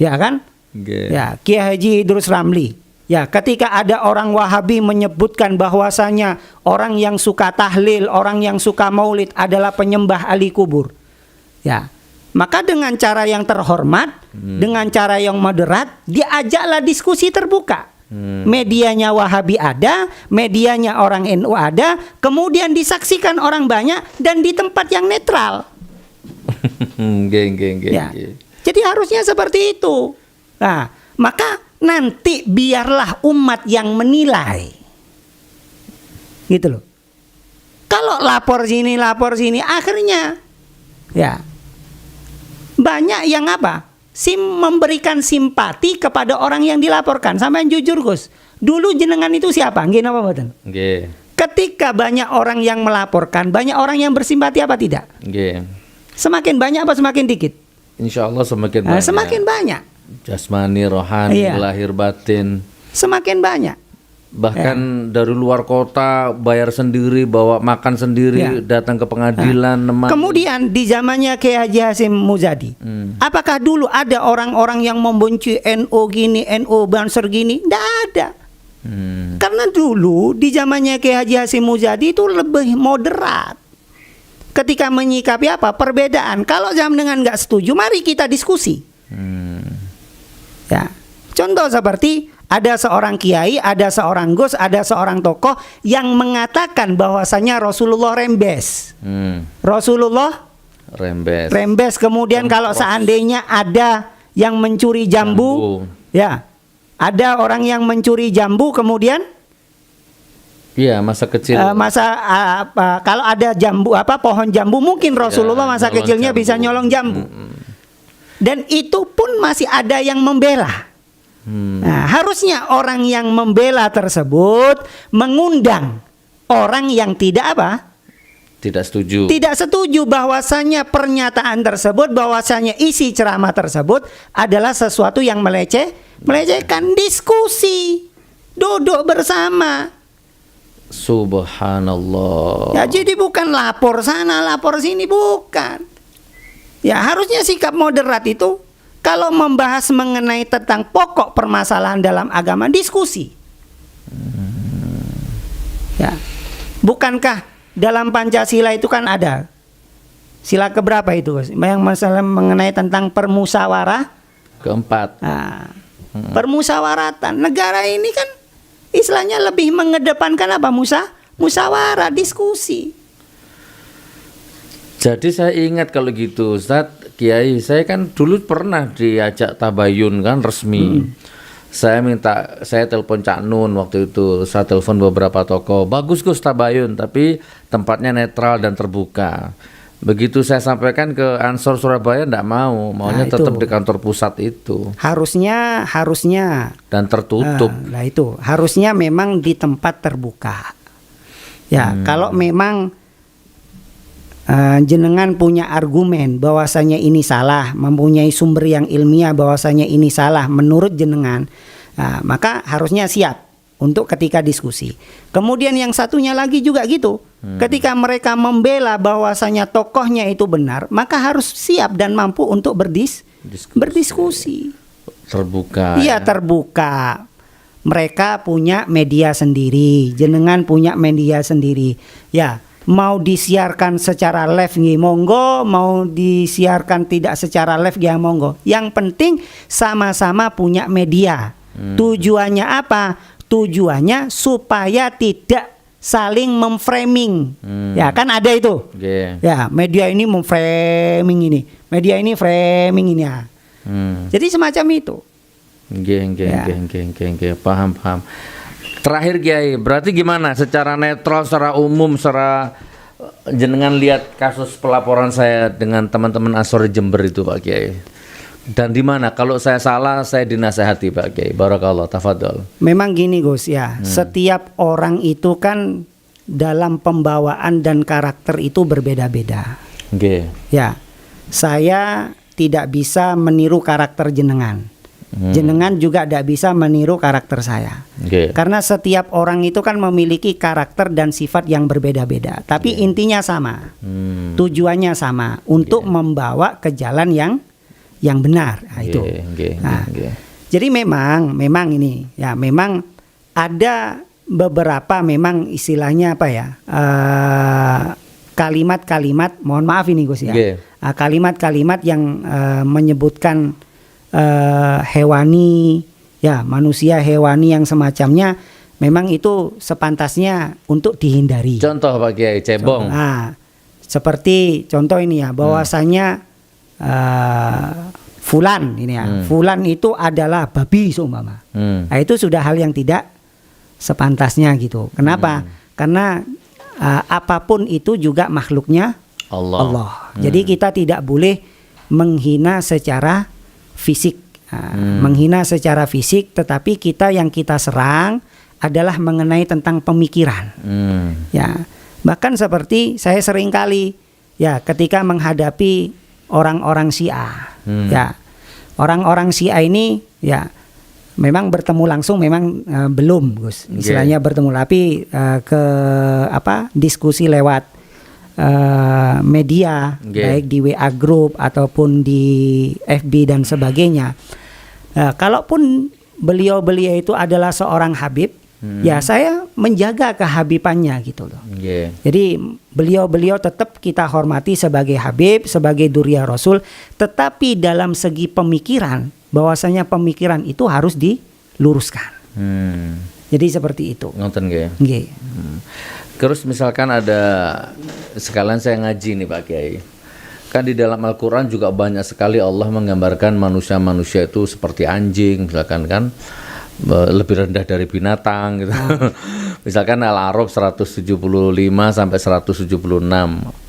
Ya kan? Nggih. Ya, Kiai Haji Idrus Ramli. Ya, ketika ada orang Wahabi menyebutkan bahwasanya orang yang suka tahlil, orang yang suka maulid adalah penyembah ahli kubur. Ya. Maka dengan cara yang terhormat, dengan cara yang moderat, diajaklah diskusi terbuka. Medianya Wahabi ada, medianya orang NU ada, kemudian disaksikan orang banyak dan di tempat yang netral. Ya. Jadi harusnya seperti itu. Nah, maka nanti biarlah umat yang menilai. Gitu loh. Kalau lapor sini, akhirnya ya banyak yang apa? Memberikan simpati kepada orang yang dilaporkan. Sampai jujur, Gus. Dulu jenengan itu siapa? Nggih napa mboten? Nggih. Ketika banyak orang yang melaporkan, banyak orang yang bersimpati apa tidak? Nggih. Semakin banyak apa semakin dikit? Insya Allah semakin banyak. Semakin banyak. Jasmani, rohani, lahir batin. Semakin banyak. Bahkan dari luar kota bayar sendiri, bawa makan sendiri, datang ke pengadilan. Kemudian di zamannya Kiai Haji Hasyim Muzadi, apakah dulu ada orang-orang yang membenci NU gini, NU Banser gini? Tidak ada. Karena dulu di zamannya Kiai Haji Hasyim Muzadi itu lebih moderat. Ketika menyikapi apa? Perbedaan. Kalau jam dengan nggak setuju, mari kita diskusi. Ya, contoh seperti ada seorang kiai, ada seorang gus, ada seorang tokoh yang mengatakan bahwasanya Rasulullah rembes. Rasulullah rembes. Kemudian kalau seandainya ada yang mencuri jambu, ya, ada orang yang mencuri jambu, kemudian iya, masa kecil. Kalau ada jambu pohon jambu, mungkin Rasulullah masa kecilnya jambu. Bisa nyolong jambu. Dan itu pun masih ada yang membela. Nah, harusnya orang yang membela tersebut mengundang orang yang tidak tidak setuju. Tidak setuju bahwasanya pernyataan tersebut, bahwasanya isi ceramah tersebut adalah sesuatu yang melecehkan. Diskusi, duduk bersama. Subhanallah. Ya, jadi bukan lapor sana, lapor sini, bukan. Ya, harusnya sikap moderat itu kalau membahas mengenai tentang pokok permasalahan dalam agama, diskusi. Ya. Bukankah dalam Pancasila itu kan ada sila keberapa itu, yang masalah mengenai tentang permusawarah keempat. Nah, permusawaratan. Negara ini kan istilahnya lebih mengedepankan apa? Musawarah, diskusi. Jadi saya ingat kalau gitu, Ustaz Kiai, saya kan dulu pernah diajak tabayun kan resmi. Saya telepon Cak Nun waktu itu, saya telepon beberapa tokoh. Bagus Gus tabayun, tapi tempatnya netral dan terbuka. Begitu saya sampaikan ke Ansor Surabaya enggak maunya tetap di kantor pusat itu. Harusnya dan tertutup. Nah itu harusnya memang di tempat terbuka. Ya, kalau memang jenengan punya argumen bahwasanya ini salah, mempunyai sumber yang ilmiah bahwasanya ini salah menurut jenengan, maka harusnya siap untuk ketika diskusi. Kemudian yang satunya lagi juga gitu, ketika mereka membela bahwasanya tokohnya itu benar, maka harus siap dan mampu untuk berdiskusi. Terbuka. Iya, terbuka. Mereka punya media sendiri, jenengan punya media sendiri. Ya. Mau disiarkan secara live nggih monggo, mau disiarkan tidak secara live nggih monggo. Yang penting sama-sama punya media. Tujuannya apa? Tujuannya supaya tidak saling memframing. Ya kan ada itu. Ya, media ini memframing ini, media ini framing ini ya. Jadi semacam itu. Paham. Terakhir Kiai, berarti gimana secara netral, secara umum, secara jenengan lihat kasus pelaporan saya dengan teman-teman Ansor Jember itu Pak Kiai. Dan di mana kalau saya salah saya dinasehati Pak Kiai. Barakallah, tafadhol. Memang gini Gus ya, setiap orang itu kan dalam pembawaan dan karakter itu berbeda-beda. Nggih. Ya, saya tidak bisa meniru karakter jenengan. Jenengan juga tidak bisa meniru karakter saya. Nggih. Karena setiap orang itu kan memiliki karakter dan sifat yang berbeda-beda. Tapi intinya sama, tujuannya sama untuk membawa ke jalan yang benar. Nah, itu. Nah, jadi memang ini ya memang ada beberapa memang istilahnya apa ya kalimat-kalimat, mohon maaf ini Gus ya, kalimat-kalimat yang menyebutkan hewani ya, manusia hewani yang semacamnya, memang itu sepantasnya untuk dihindari. Contoh Pak Kiai, cebong. Nah, seperti contoh ini ya, bahwasanya fulan ini ya, fulan itu adalah babi seumpama. Nah, itu sudah hal yang tidak sepantasnya gitu. Kenapa? Karena apapun itu juga makhluknya Allah. Jadi kita tidak boleh menghina secara fisik, menghina secara fisik, tetapi yang kita serang adalah mengenai tentang pemikiran. Ya, bahkan seperti saya sering kali ya ketika menghadapi orang-orang Syiah, ya orang-orang Syiah ini ya memang bertemu langsung memang belum Gus, istilahnya bertemu, tapi diskusi lewat media, baik di WA group ataupun di FB dan sebagainya. Kalaupun beliau itu adalah seorang Habib, ya saya menjaga kehabibannya gitu loh. Jadi beliau tetap kita hormati sebagai Habib, sebagai Durya Rasul, tetapi dalam segi pemikiran, bahwasanya pemikiran itu harus diluruskan. Jadi seperti itu. Nonton nggih. Terus misalkan ada, sekalian saya ngaji nih Pak Kiai. Kan di dalam Al-Quran juga banyak sekali Allah menggambarkan manusia-manusia itu seperti anjing, misalkan kan lebih rendah dari binatang gitu. Misalkan Al-A'raf 175 sampai 176.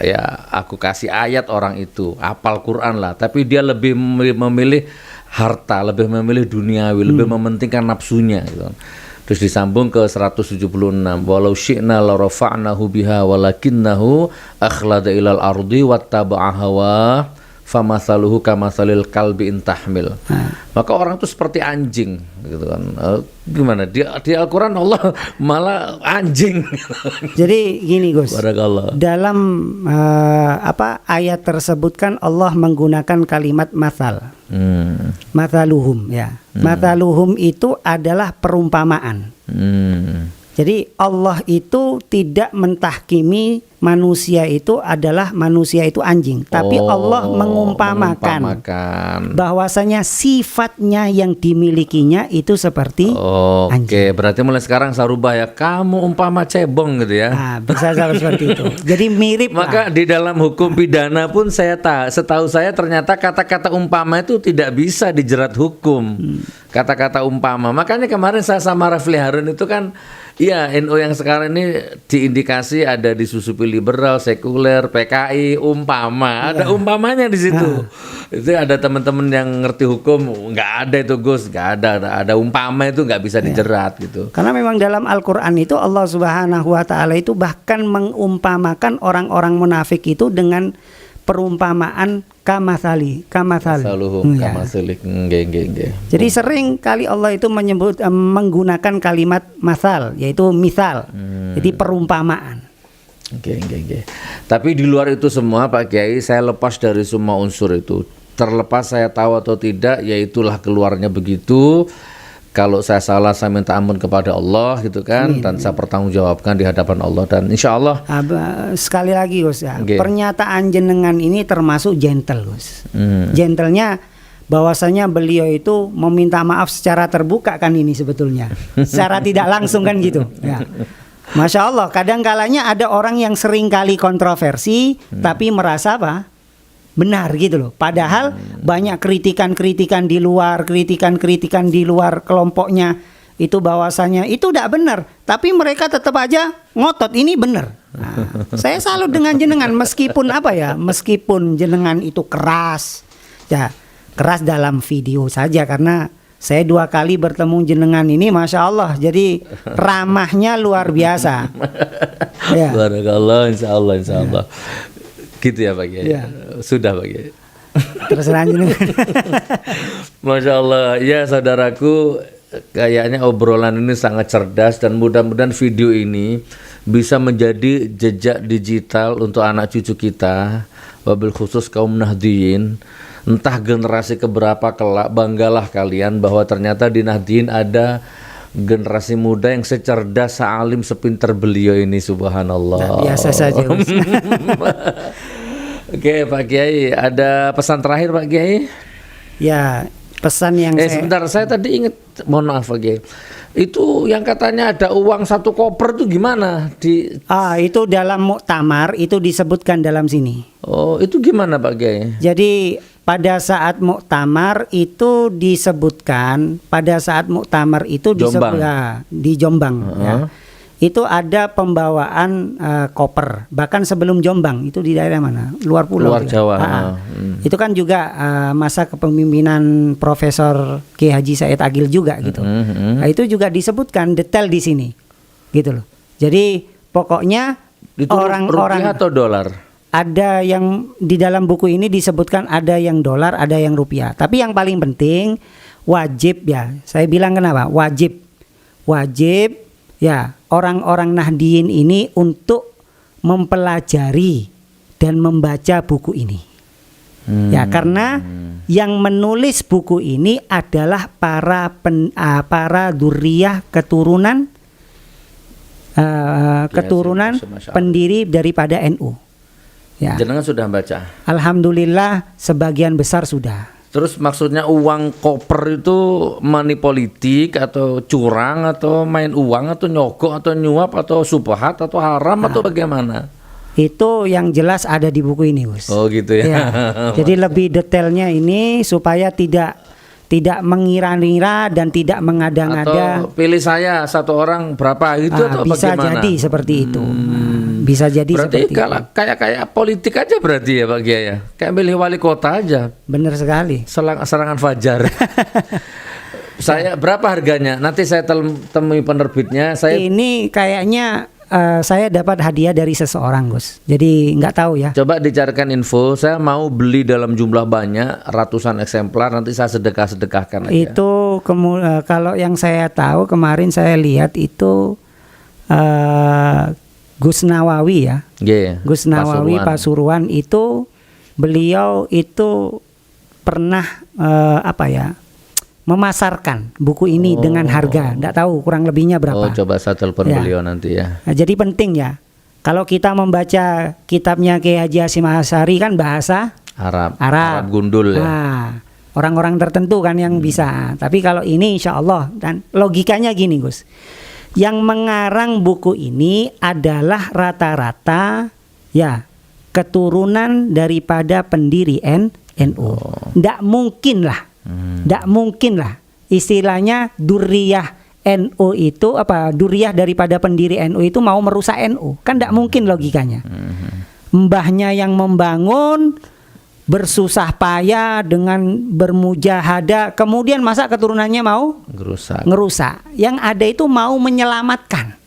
Ya, aku kasih ayat orang itu, hafal Quran lah, tapi dia lebih memilih harta, lebih memilih duniawi, lebih mementingkan nafsunya gitu. Terus disambung ke 176, walau syi'na la rafa'nahu biha walakinnahu akhlada ilal ardi wattaba'a hawa famathaluhu kamathalil kalbi in tahmil. Maka orang itu seperti anjing gitu kan. Gimana? Di Al-Qur'an Allah malah anjing. Jadi gini Gus. Barakallah. Dalam ayat tersebut kan Allah menggunakan kalimat mathal. Mathaluhum ya. Mathaluhum itu adalah perumpamaan. Jadi Allah itu tidak mentahkimi manusia itu adalah manusia itu anjing, tapi Allah mengumpamakan bahwasanya sifatnya yang dimilikinya itu seperti anjing. Oke, berarti mulai sekarang saya rubah ya, kamu umpama cebong gitu ya. Nah, bisa seperti itu. Jadi mirip. Maka di dalam hukum pidana pun setahu saya ternyata kata-kata umpama itu tidak bisa dijerat hukum. Kata-kata umpama. Makanya kemarin saya sama Rafli Harun itu kan, iya, NU yang sekarang ini diindikasi ada disusupi liberal, sekuler, PKI, umpama. Ada umpamanya di situ. Itu ada teman-teman yang ngerti hukum, nggak ada itu Gus, nggak ada. Ada umpama itu nggak bisa dijerat gitu. Karena memang dalam Al-Quran itu Allah Subhanahu Wa Taala itu bahkan mengumpamakan orang-orang munafik itu dengan perumpamaan kamathali. Jadi sering kali Allah itu menggunakan kalimat masal, yaitu misal. Jadi perumpamaan. Tapi di luar itu semua Pak Kiai, saya lepas dari semua unsur itu. Terlepas saya tahu atau tidak, ya itulah keluarnya begitu. Kalau saya salah, saya minta ampun kepada Allah gitu kan. Dan saya pertanggungjawabkan di hadapan Allah. Dan insya Allah sekali lagi Gus ya, pernyataan jenengan ini termasuk gentle Gus. Gentlenya bahwasanya beliau itu meminta maaf secara terbuka kan ini sebetulnya. Secara tidak langsung kan gitu ya. Masya Allah, kadang kalanya ada orang yang sering kali kontroversi tapi merasa benar gitu loh. Padahal banyak kritikan-kritikan di luar kelompoknya itu bahwasanya itu tidak benar, tapi mereka tetap aja ngotot ini benar. Nah, saya salut dengan jenengan meskipun meskipun jenengan itu keras, ya keras dalam video saja, karena saya 2 kali bertemu jenengan ini, masya Allah, jadi ramahnya luar biasa. Ya. Barakallah, insya Allah. Gitu ya Pak Kiai. Ya. Sudah Pak Kiai. Terserah jenengan. Masya Allah, ya saudaraku, kayaknya obrolan ini sangat cerdas dan mudah-mudahan video ini bisa menjadi jejak digital untuk anak cucu kita, wabil khusus kaum Nahdiyin. Entah generasi keberapa kelak, banggalah kalian bahwa ternyata di Nahdiyin ada generasi muda yang secerdas, sealim, sepinter beliau ini, subhanallah. Nah, biasa saja. Oke Pak Kiai, ada pesan terakhir Pak Kiai? Ya, pesan yang sebentar, saya tadi ingat, mohon maaf Pak Kiai, itu yang katanya ada uang 1 koper itu gimana? Itu dalam muktamar itu disebutkan dalam sini. Oh, itu gimana Pak Kiai? Jadi pada saat muktamar itu disebutkan, di Jombang, ya. Itu ada pembawaan koper, bahkan sebelum Jombang itu di daerah mana? Luar pulau. Luar Jawa. Itu kan juga masa kepemimpinan Profesor Kiai Haji Said Agil juga gitu. Nah, itu juga disebutkan detail di sini, gitu loh. Jadi pokoknya itu orang-orang rupiah atau dolar? Ada yang di dalam buku ini disebutkan ada yang dolar, ada yang rupiah. Tapi yang paling penting wajib ya. Saya bilang kenapa? Wajib ya orang-orang Nahdiyin ini untuk mempelajari dan membaca buku ini. Ya, karena yang menulis buku ini adalah para dzurriyyah keturunan pendiri daripada NU. Ya. Jenengan sudah baca? Alhamdulillah sebagian besar sudah. Terus maksudnya uang koper itu money politik atau curang atau main uang atau nyogok atau nyuap atau subhat atau haram atau bagaimana? Itu yang jelas ada di buku ini, Gus. Oh gitu ya. Ya. Jadi lebih detailnya ini supaya tidak mengira-ngira dan tidak mengada-ngada. Atau pilih saya 1 orang berapa itu atau bisa bagaimana? jadi seperti itu. Bisa jadi berarti seperti kalau itu. kayak politik aja berarti ya Pak Kiai ya. Kayak milih wali kota aja. Benar sekali. Serangan fajar. Saya berapa harganya? Nanti saya temui penerbitnya. Ini kayaknya saya dapat hadiah dari seseorang, Gus. Jadi nggak tahu ya. Coba dicarikan info. Saya mau beli dalam jumlah banyak, ratusan eksemplar. Nanti saya sedekahkan aja. Itu kalau yang saya tahu kemarin saya lihat itu Gus Nawawi ya. Yeah, Gus Nawawi Pasuruan itu beliau itu pernah memasarkan buku ini dengan harga, enggak tahu kurang lebihnya berapa. Oh, coba saya telepon beliau nanti ya. Nah, jadi penting ya. Kalau kita membaca kitabnya Kiai Haji Hasyim Asy'ari kan bahasa Arab gundul ya. Nah, orang-orang tertentu kan yang bisa. Tapi kalau ini insya Allah, dan logikanya gini Gus. Yang mengarang buku ini adalah rata-rata ya keturunan daripada pendiri NU. Nggak mungkin lah istilahnya dzurriyyah NU itu dzurriyyah daripada pendiri NU itu mau merusak NU. Kan nggak mungkin logikanya. Mbahnya yang membangun bersusah payah dengan bermujahadah, kemudian masa keturunannya mau ngerusak. Yang ada itu mau menyelamatkan.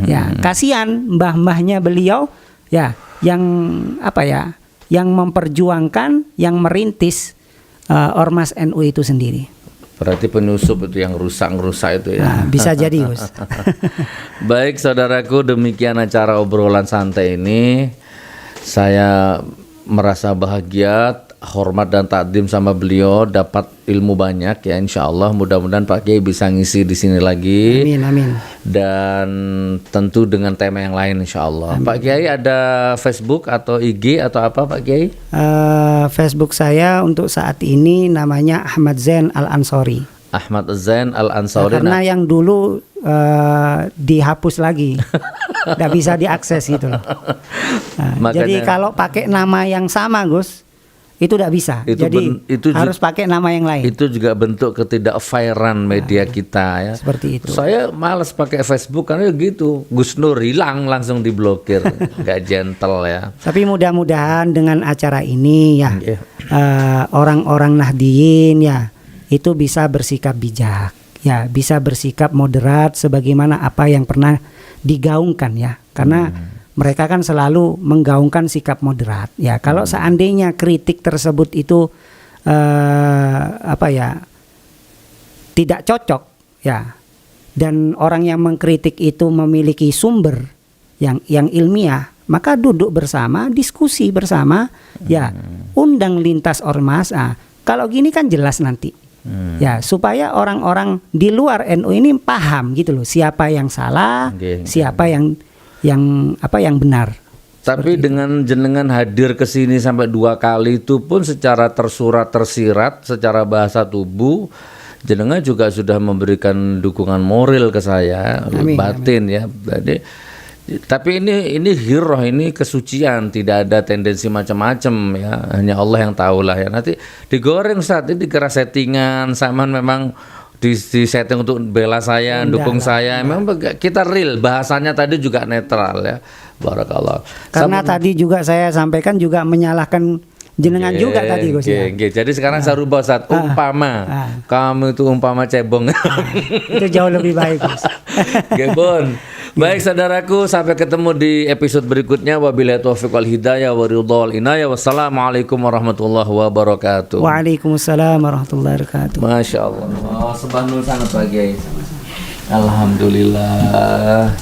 Ya, kasihan mbah-mbahnya beliau ya yang yang memperjuangkan, yang merintis ormas NU itu sendiri. Berarti penyusup itu yang ngerusak itu ya. Nah, bisa jadi, Gus. Baik saudaraku, demikian acara obrolan santai ini. Saya merasa bahagia, hormat dan takdim sama beliau, dapat ilmu banyak ya, insya Allah. Mudah-mudahan Pak Kiai bisa ngisi di sini lagi. Amin. Dan tentu dengan tema yang lain insya Allah. Amin. Pak Kiai ada Facebook atau IG atau apa Pak Kiai? Facebook saya untuk saat ini namanya Ahmad Zain Al-Ansori. Ahmad Zain Al-Ansori. Karena yang dulu dihapus lagi, nggak bisa diakses gitu loh. Nah, jadi kalau pakai nama yang sama Gus, itu tidak bisa. Itu Jadi harus pakai nama yang lain. Itu juga bentuk ketidakfairan media kita ya. Seperti itu. Saya malas pakai Facebook karena gitu. Gus Nur hilang langsung diblokir. Gak gentle ya. Tapi mudah-mudahan dengan acara ini ya Iya. orang-orang Nahdliyin ya itu bisa bersikap bijak, ya bisa bersikap moderat sebagaimana apa yang pernah digaungkan ya. Karena mereka kan selalu menggaungkan sikap moderat. Ya, kalau seandainya kritik tersebut itu tidak cocok, ya, dan orang yang mengkritik itu memiliki sumber yang ilmiah, maka duduk bersama, diskusi bersama, ya, undang lintas ormas. Kalau gini kan jelas nanti, ya, supaya orang-orang di luar NU ini paham gitu loh, siapa yang salah, siapa yang benar. Tapi dengan jenengan hadir ke sini sampai 2 kali itu pun secara tersurat tersirat, secara bahasa tubuh, jenengan juga sudah memberikan dukungan moral ke saya, batin ya. Jadi, tapi ini hiroh, ini kesucian, tidak ada tendensi macam-macam ya. Hanya Allah yang tahu lah ya. Nanti digoreng saat ini dikira settingan, Saman memang di setting untuk bela saya, dukung saya. Memang kita real, bahasanya tadi juga netral ya. Barakallah. Karena tadi juga saya sampaikan juga menyalahkan jenengan juga tadi Gus ya. Jadi sekarang saya rubah Ustaz, umpama kamu itu umpama cebong. Itu jauh lebih baik Gus. Bon. Baik saudaraku, sampai ketemu di episode berikutnya. Wabillahi taufiq wal hidayah wa ridha wal inayah. Wassalamualaikum warahmatullahi wabarakatuh. Waalaikumsalam warahmatullahi wabarakatuh. Masya Allah. Subhanallah sangat bahagia. Alhamdulillah.